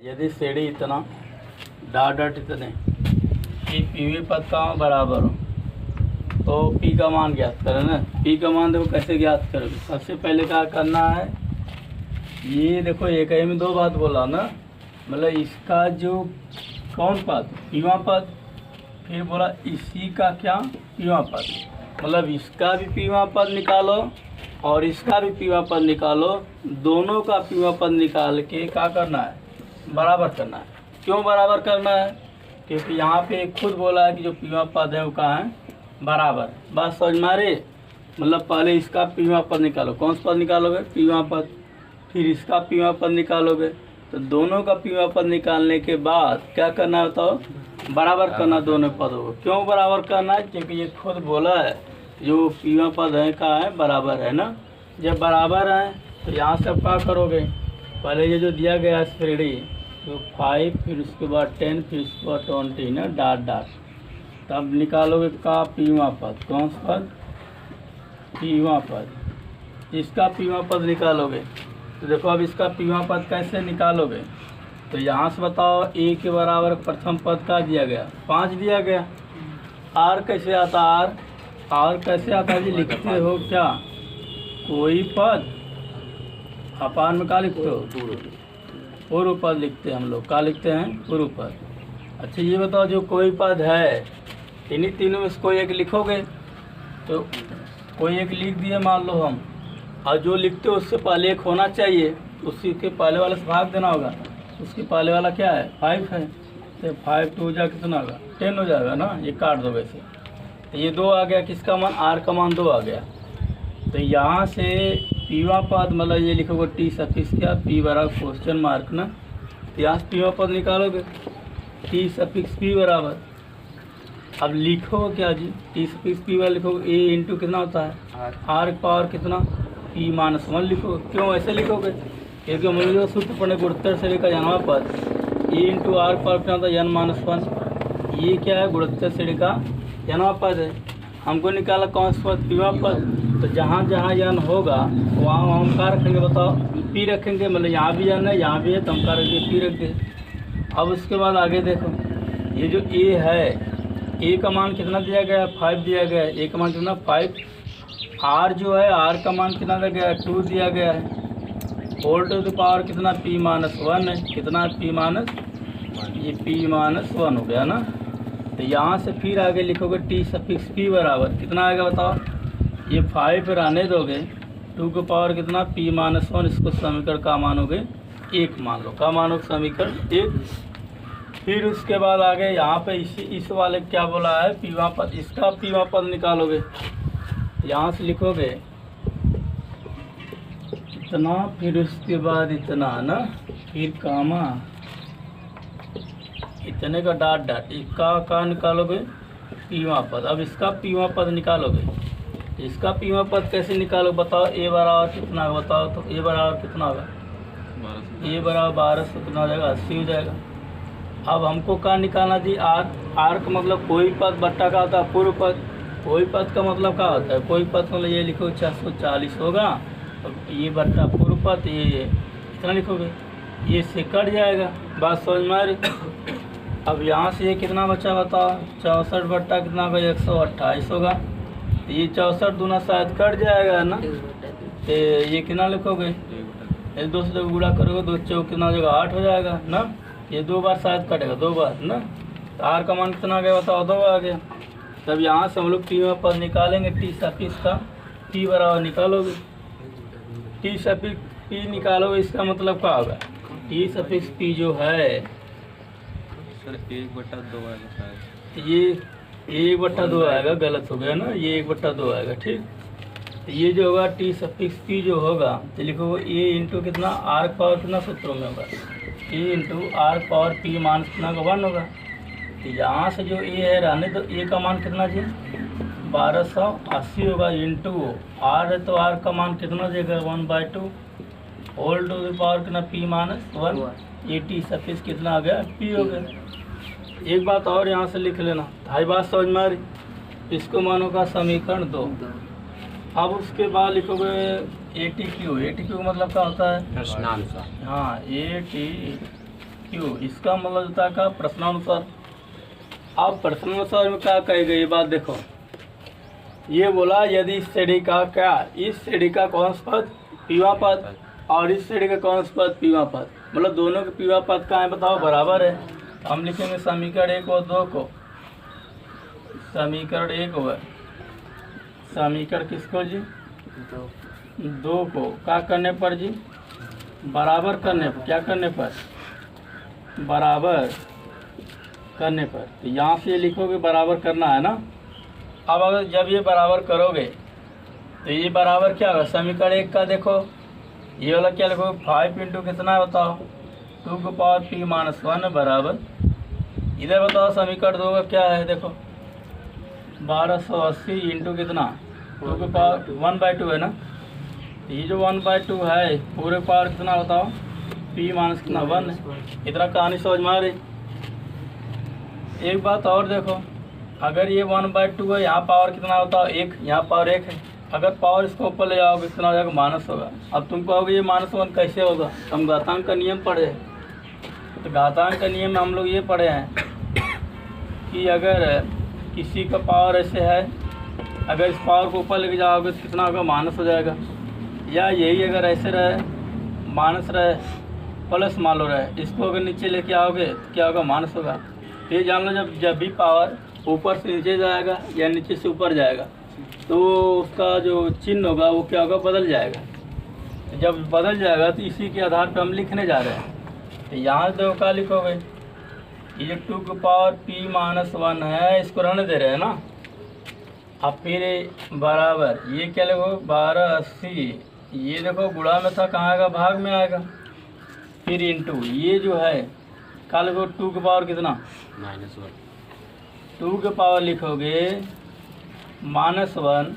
यदि श्रेणी इतना डॉट डॉट इतने पी पीवी पद का बराबर हो तो पी का मान ज्ञात करें ना। पी का मान देखो कैसे ज्ञात करोगे। सबसे पहले क्या करना है, ये देखो एक ही में दो बात बोला ना, मतलब इसका जो कौन पद पीवा पद, फिर बोला इसी का क्या पीवा पद, मतलब इसका भी पीवा पद निकालो और इसका भी पीवा पद निकालो। दोनों का पीवा पद निकाल के क्या करना है, बराबर करना है। क्यों बराबर करना है, क्योंकि यहाँ पे खुद बोला है कि जो पीवा पद है वो कहाँ है, बराबर। बात समझ में आ रही है? मतलब पहले इसका पीवा पद निकालो। कौन सा पद निकालोगे, पीवा पद, फिर इसका पीवा पद निकालोगे। तो दोनों का पीवा पद निकालने के बाद क्या करना है बताओ, बराबर करना दोनों पदों को। क्यों बराबर करना है, क्योंकि ये खुद बोला है जो पीवा पद है कहाँ है, बराबर है ना। जब बराबर है तो यहाँ से अब क्या करोगे, पहले ये जो दिया गया है श्रेणी तो 5, फिर उसके बाद 10, फिर उसके बाद 20 ना, डॉट डॉट, तब निकालोगे का पीवा पद। कौन सा पद, पीवा पद। इसका पीवा पद निकालोगे तो देखो अब इसका पीवा पद कैसे निकालोगे, तो यहाँ से बताओ ए के बराबर प्रथम पद का दिया गया 5 दिया गया। आर कैसे आता, आर कैसे आता जी, लिखते हो क्या, कोई पद अपान में क्या लिखते हो, पूर्व पद लिखते हैं हम लोग। क्या लिखते हैं, पूर्व पद। अच्छा ये बताओ जो कोई पद है इन्हीं तीनों में से कोई एक लिखोगे, तो कोई एक लिख दिए मान लो हम, और जो लिखते हो उससे पहले एक होना चाहिए, उसी के पहले वाले से भाग देना होगा। उसके पहले वाला क्या है, 5 है, तो 5 2 जा कितना होगा, 10 हो जाएगा ना, ये काट दो वैसे। तो ये 2 आ गया, किसका मान, आर का मान 2 आ गया। तो यहाँ से पीवा पद मतलब ये लिखोगे टी सफिक्स क्या, पी बराबर क्वेश्चन मार्क ना, यहाँ से पीवा पद निकालोगे टी सफिक्स पी बराबर। अब लिखो क्या जी, टी सफिक्स पी बराबर लिखोगे ए इंटू कितना होता है, आर पावर कितना, पी माइनस 1 लिखोगे। क्यों ऐसे लिखोगे, क्योंकि हम लोग सूत्र पढ़ने गुणोत्तर श्रेणी का जन्मा पद ए इंटू आर पावर कितना होता है, एन माइनस 1। ये क्या है, गुणोत्तर श्रेणी का जन्मा पद है। हमको निकाला कौन सा पद, पीवा पद। तो जहाँ जहाँ यन होगा वहाँ हम क्या रखेंगे बताओ, पी रखेंगे। मतलब यहाँ भी यन है, यहाँ भी है, तो हम क्या रखेंगे, पी रख दें। अब उसके बाद आगे देखो, ये जो ए है, ए का मान कितना दिया गया है, 5 दिया गया है। ए का मान कितना, 5। आर जो है, आर का मान कितना दिया गया है, 2 दिया गया है। होल टू द पावर कितना, पी माइनस 1 है। कितना है, पी माइनस, ये पी माइनस 1 हो गया ना। तो यहाँ से फिर आगे लिखोगे टी सफिक्स पी बराबर कितना आएगा बताओ, ये 5 रहने दोगे, 2 के पावर कितना, पी माइनस 1। इसको समीकरण का मानोगे 1 मान लो, का मानोगे समीकरण 1। फिर उसके बाद आगे यहाँ पे इस वाले क्या बोला है, पीवा पद, इसका पीवा पद निकालोगे। यहाँ से लिखोगे इतना, फिर उसके बाद इतना ना, फिर कामा इतने का डॉट डॉट, इसका का निकालोगे पीवा पद। अब इसका पीवा पद निकालोगे। इसका पीवा पद कैसे निकालो बताओ, ए बराबर कितना होगा बताओ, तो ए बराबर कितना होगा, ए बराबर 12 से कितना हो जाएगा, 80 हो जाएगा। अब हमको क्या निकालना जी, आर। आर का मतलब कोई पद बट्टा का होता है पूर्व पद। कोई पद का मतलब क्या होता है, कोई पद मतलब ये लिखो 440 होगा, और ये बट्टा पूर्व पद, ये इतना लिखोगे, ये से कट जाएगा। बात समझ में आ रही। अब यहाँ से ये कितना बचा बताओ, 64 बट्टा कितना होगा, 128 होगा। तो ये 64 दूना शायद कट जाएगा ना, तो ये कितना लिखोगे, ये 2 से गुणा करोगे, 2 चौक कितना हो जाएगा, 8 हो जाएगा ना। ये 2 बार शायद कटेगा, 2 बार ना। तो आर का मान कितना आ गया बताओ, 2 आ गया। तब यहाँ से हम लोग पी में पद निकालेंगे, टी सफिक्स का पी बराबर निकालोगे, टी सफिक्स पी निकालोगे। इसका मतलब क्या होगा, टी सफिक्स पी जो है सर 1/2 आएगा शायद, ये 1/2 आएगा, गलत हो गया ना, ये 1/2 आएगा, ठीक। तो ये जो होगा टी सफिक्स पी जो होगा, तो लिखोगे ए इंटू कितना, आर पावर कितना सूत्रों में होगा, ए इंटू आर पावर पी मान कितना का 1 होगा। तो यहाँ से जो ए है रहने तो ए का मान कितना जी, 1280 होगा, इंटू आर है तो आर का मान कितना देगा, 1/2, होल टू द पावर कितना, पी माइनस 1। ये टी सफिक्स कितना आ गया, पी हो गया। एक बात और यहाँ से लिख लेना, ढाई बात समझ में आ रही। इसको मानो का समीकरण 2। अब उसके बाद लिखोगे A T Q. A T Q मतलब क्या होता है, प्रश्नांक। हाँ, ए टी क्यू, इसका मतलब होता है का प्रश्नानुसार। आप प्रश्नानुसार में क्या कहेगा ये बात देखो, ये बोला यदि इस श्रेणी का क्या, इस श्रेणी का कौन सा पद पीवा पद और इस श्रेणी का कौन सा पद पीवा पद, मतलब दोनों के पीवा पद का है बताओ बराबर है। हम लिखेंगे समीकरण 1 और 2 को, समीकरण 1 होगा, समीकरण किसको जी 2 को क्या करने पर जी बराबर करने पर, क्या करने पर बराबर करने पर, तो यहाँ से लिखोगे बराबर करना है ना। अब अगर जब ये बराबर करोगे तो ये बराबर क्या होगा, समीकरण 1 का देखो ये वाला क्या लिखोगे 5 इंटू कितना है बताओ 2 की पावर p माइनस 1 बराबर, इधर बताओ समीकरण 2 का क्या है देखो 1280 इंटू कितना 2 की पावर 1/2 है ना, ये जो 1/2 है पूरे पावर कितना बताओ p माइनस कितना 1 है। इतना कहानी समझ में आ रही। एक बात और देखो, अगर ये 1/2 है, यहाँ पावर कितना होता है 1, यहाँ पावर 1 है, अगर पावर इसको ऊपर ले जाओगे कितना हो जाएगा माइनस होगा। अब तुम कहोगे ये -1 कैसे होगा, हम घातांक का नियम पढ़े, तो घातांक का नियम में हम लोग ये पढ़े हैं कि अगर किसी का पावर ऐसे है, अगर इस पावर को ऊपर लेके जाओगे तो कितना होगा माइनस हो जाएगा, या यही अगर ऐसे रहे माइनस रहे प्लस मान लो रहे, इसको अगर नीचे लेके आओगे तो क्या होगा माइनस होगा। ये जान लो जब भी पावर ऊपर से नीचे जाएगा या नीचे से ऊपर जाएगा तो उसका जो चिन्ह होगा वो क्या होगा बदल जाएगा। जब बदल जाएगा तो इसी के आधार पर हम लिखने जा रहे हैं। तो यहाँ से क्या लिखोगे, ये 2 की पावर p माइनस 1 है, इसको रहने दे रहे हैं ना। अब फिर बराबर ये क्या लिखो 1280, ये देखो गुणा में था कहाँ आएगा भाग में आएगा, फिर इंटू ये जो है क्या लिखो 2 की पावर कितना -1, 2 के पावर लिखोगे -1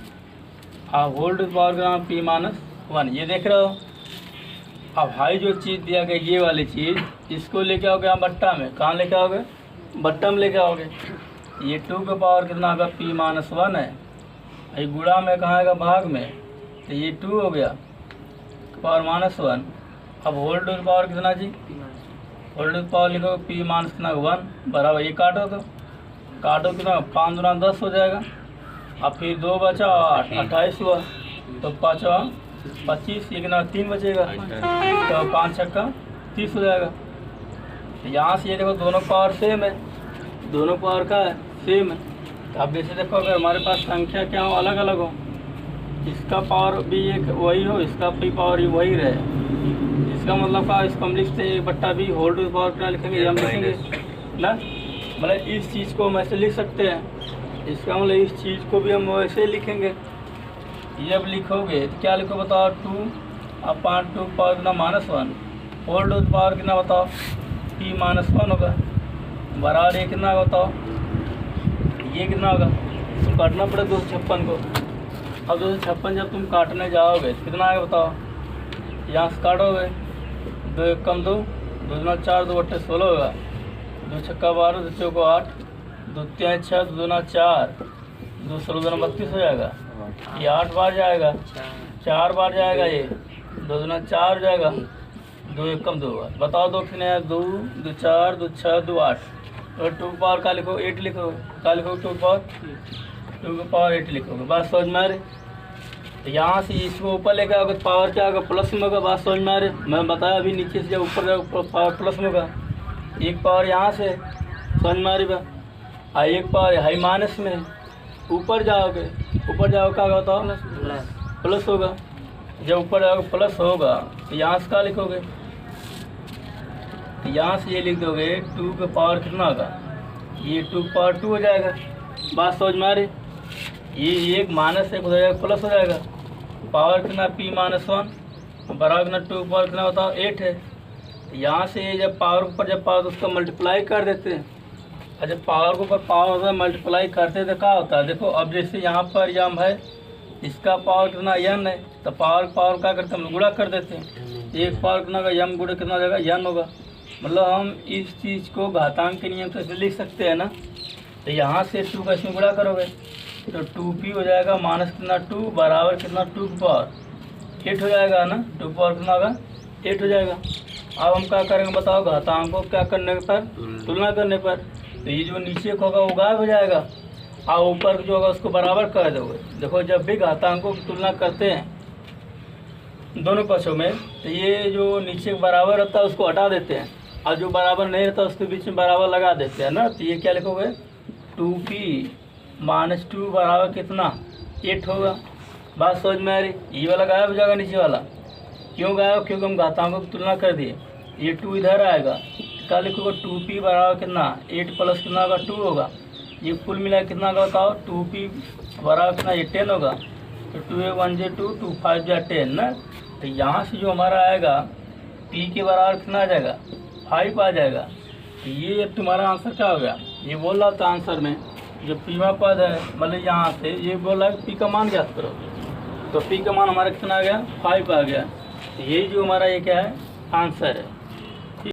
और होल टू पावर का नाम p माइनस 1, ये देख रहे हो। अब हाई जो चीज़ दिया गया ये वाली चीज़, इसको लेके आओगे आप बट्टा में, कहाँ लेके आओगे बट्टा में लेके आओगे। ये 2 के पावर कितना होगा p माइनस 1 है, ये गुणा में कहाँ आएगा भाग में, तो ये 2 हो गया पावर -1। अब होल टू पावर कितना जी, होल टू पावर लिखो p माइनस कितना 1 बराबर, ये काटो तो काटो कितना 5 दूना 10 हो जाएगा, अब फिर 2 बचा 8 28 हुआ, तो 5 25, ये कितना 3 बचेगा, तो 5 छक्का 30 हो जाएगा। तो यहाँ से ये देखो दोनों पावर सेम है, दोनों पावर का है सेम है। तो आप जैसे देखो अगर हमारे पास संख्या क्या हो अलग अलग हो, इसका पावर भी एक वही हो, इसका भी पावर ही वही रहे, इसका मतलब का इसको हम लिखते बट्टा भी होल टू पावर कितना लिखेंगे हम लिखेंगे ना, मतलब इस चीज़ को हम ऐसे लिख सकते हैं, इसका मतलब इस चीज़ को भी हम वैसे लिखेंगे। ये अब लिखोगे तो क्या लिखो बताओ 2 अब 5 2 पावर कितना -1, होल टू पावर कितना बताओ p माइनस 1 होगा बराबर, ये कितना बताओ ये कितना होगा, तो काटना पड़े 256 को। अब 256 जब तुम काटने जाओगे तो कितना आएगा बताओ, यहाँ से काटोगे 2 1 कम 2 2 दूना 4 2 8 16 होगा, 2 छक्का 12 2 चौको 8 2 3 6 2 दूना 4 2 16 दूना 32 हो जाएगा, ये 8 बार जाएगा 4 बार जाएगा, ये 2 दूना 4 हो जाएगा, 2 1 कम 2 बार बताओ 2 कितने हैं 2 2 4 2 6 2 8, और 2 पावर का लिखो 8 लिखो, क्या लिखो 2 पावर 8 लिखोगे, बात समझ में आ रही। तो यहाँ से इसको ऊपर लेकर आओगे पावर क्या होगा प्लस में होगा, बात समझ में आ रही। मैं बताया अभी नीचे से जब ऊपर जाओगे पावर प्लस में होगा, एक पावर यहाँ से समझ में आ रही बा, एक पावर हाई माइनस में, ऊपर जाओगे क्या होगा बताओ प्लस होगा, जब ऊपर जाओगे प्लस होगा तो यहाँ से क्या लिखोगे, तो यहाँ से ये लिख दोगे 2 का पावर कितना होगा, ये 2 की पावर 2 हो जाएगा, बात समझ में आ रही। ये एक माइनस एक हो जाएगा प्लस हो जाएगा, पावर कितना p माइनस 1 बराबर कितना 2 की पावर कितना बताओ 8 है। यहाँ से ये जब पावर ऊपर जब पावर तो उसका मल्टीप्लाई कर देते हैं, और जब पावर के ऊपर पावर होता है मल्टीप्लाई करते तो क्या होता है देखो, अब जैसे यहाँ पर यम है इसका पावर कितना n है, तो पावर क्या करते हैं हम गुणा कर देते हैं, एक पावर कितना का यम गुणा कितना हो जाएगा n होगा, मतलब हम इस चीज़ को घातांक के नियम से लिख सकते हैं ना। तो यहाँ से 2 का इसमें गुणा करोगे तो 2p हो जाएगा माइनस कितना 2 बराबर कितना 2 की पावर 8 हो जाएगा ना, 2 पावर कितना होगा 8 हो जाएगा। अब हम क्या करेंगे बताओ, घातांक को क्या करने पर, तुलना करने पर। तो ये जो नीचे का होगा वो गायब हो जाएगा और ऊपर जो होगा उसको बराबर कर दोगे। देखो जब भी घातांकों की तुलना करते हैं दोनों पक्षों में, तो ये जो नीचे बराबर रहता है उसको हटा देते हैं और जो बराबर नहीं रहता उसके बीच में बराबर लगा देते हैं ना। तो ये क्या लिखोगे, 2p-2 बराबर कितना, 8 होगा। बात समझ में आ रही। ये वाला गायब हो जाएगा नीचे वाला। क्यों गायब, क्योंकि हम घातांकों की तुलना कर दिए। ये 2 इधर आएगा, क्या लिखोगे, 2p बराबर कितना, 8 प्लस कितना होगा, 2 होगा। ये कुल मिला कितना होगा बताओ, 2p बराबर कितना, ये 10 होगा। तो 2 1 1 2 2 5 10 ना। तो यहाँ से जो हमारा आएगा p के बराबर कितना आ जाएगा, 5 आ जाएगा। तो ये तुम्हारा आंसर क्या हो गया। ये बोल रहा था आंसर में जो पीवा पद है, मतलब यहाँ से ये बोल रहा है p का मान ज्ञात करो। तो p का मान हमारा कितना आ गया, 5 आ गया। तो यही जो हमारा ये क्या है, आंसर है।